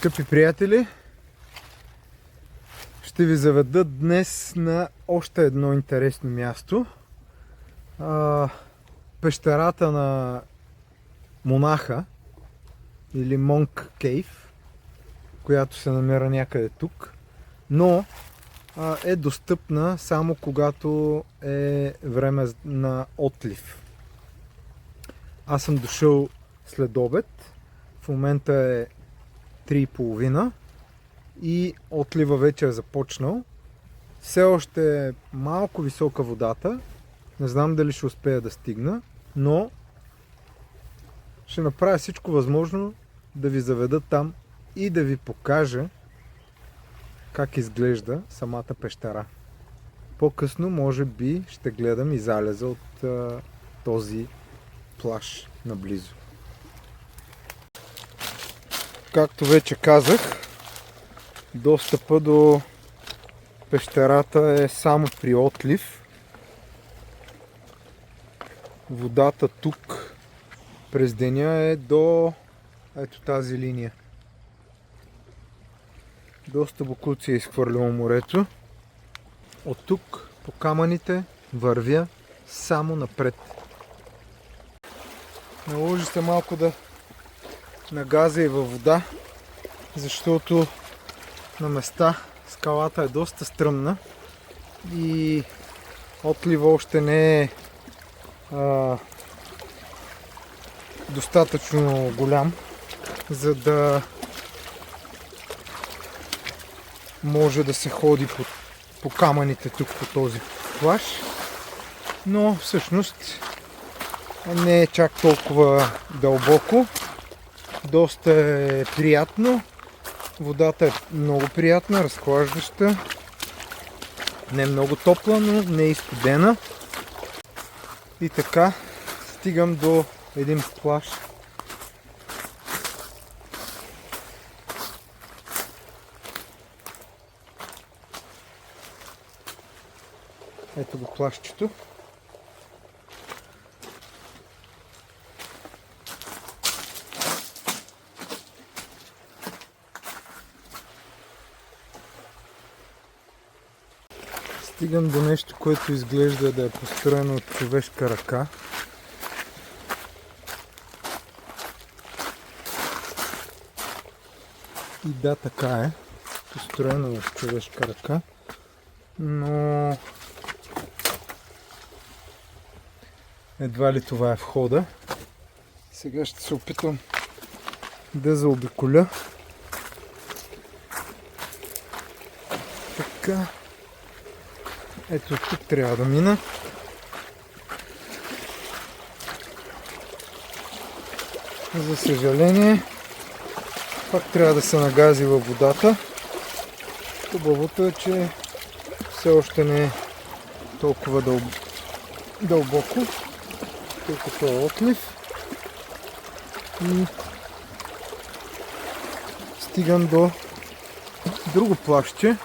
Скъпи приятели, ще ви заведа днес на още едно интересно място. Пещерата на монаха или Monk Cave, която се намира някъде тук, но е достъпна само когато е време на отлив. Аз съм дошъл след обед, в момента е 3:30 и отлива вече е започнал. Все още е малко висока водата, не знам дали ще успея да стигна, но ще направя всичко възможно да ви заведа там и да ви покажа как изглежда самата пещера. По-късно може би ще гледам и залеза от този плаж наблизо. Както вече казах, достъпа до пещерата е само при отлив. Водата тук през деня е до ето тази линия. Доста боклуци е изхвърлило морето. От тук по камъните вървя само напред. Наложи се малко да нагазя и във вода, защото на места скалата е доста стръмна и отлива още не е достатъчно голям, за да може да се ходи по камъните тук по този плаж, но всъщност не е чак толкова дълбоко. Доста е приятно. Водата е много приятна, разхлаждаща. Не много топла, но не е изстудена. И така стигам до един плаж. Ето го плажчето. Стигам до нещо, което изглежда да е построено от човешка ръка. И да, така е. Построено от човешка ръка. Но едва ли това е входа. Сега ще се опитам да заобиколя. Така. Ето тук трябва да мина. За съжаление, пак трябва да се нагази във водата. Хубавото е, че все още не е толкова дълбоко, колкото е отлив. И стигам до друго плажче.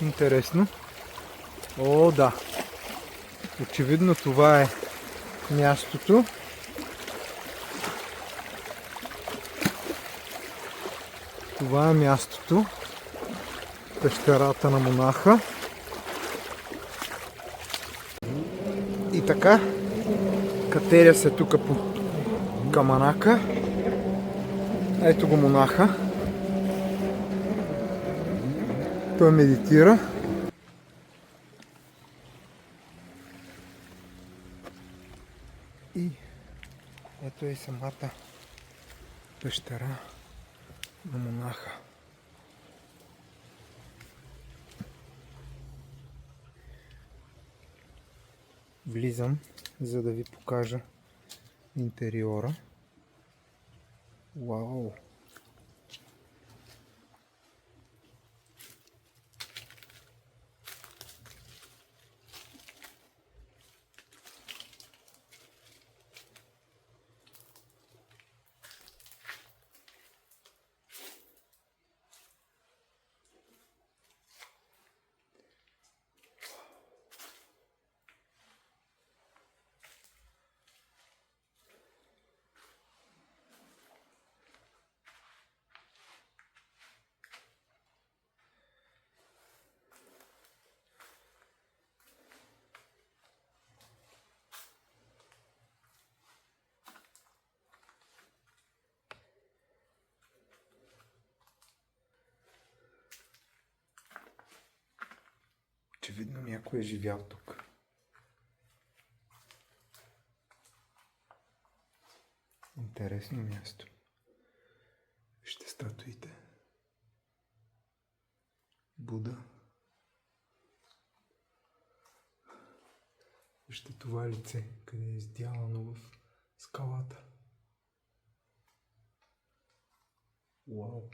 Интересно. О, да. Очевидно това е мястото. Това е мястото. Пещерата на монаха. И така, катеря се тук по камънака. Ето го монаха. Той медитира. И ето е самата пещера на монаха. Влизам, за да ви покажа интериора. Вау! Очевидно някой е живял тук. Интересно място. Вижте статуите. Буда. Вижте това лице, къде е издялано в скалата. Уау!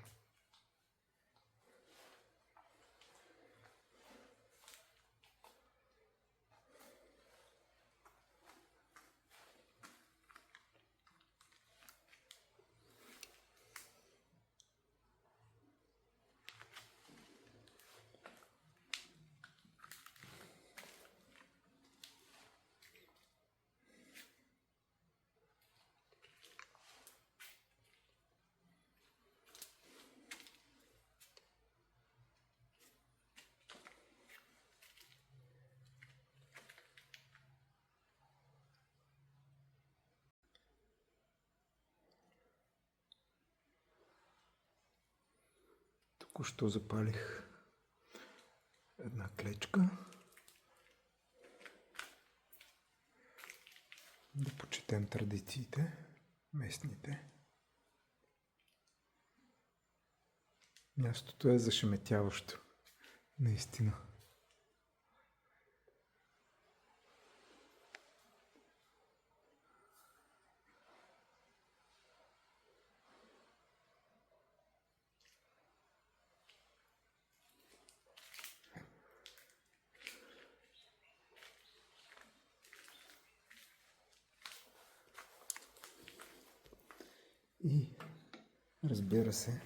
Току-що запалих една клечка. Да почетем традициите, местните. Мястото е зашеметяващо, наистина. И разбира се,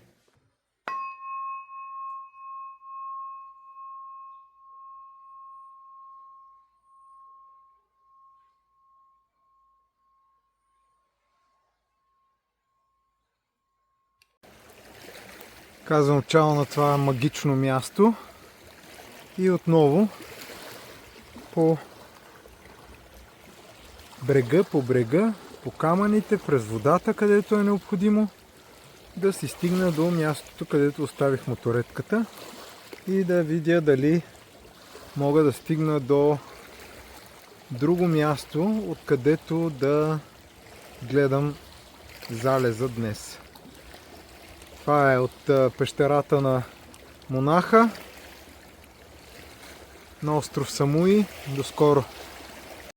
казвам чао на това магично място и отново по брега, по камъните, през водата, където е необходимо, да си стигна до мястото, където оставих моторетката и да видя дали мога да стигна до друго място, откъдето да гледам залеза днес. Това е от пещерата на монаха на остров Самуи. До скоро!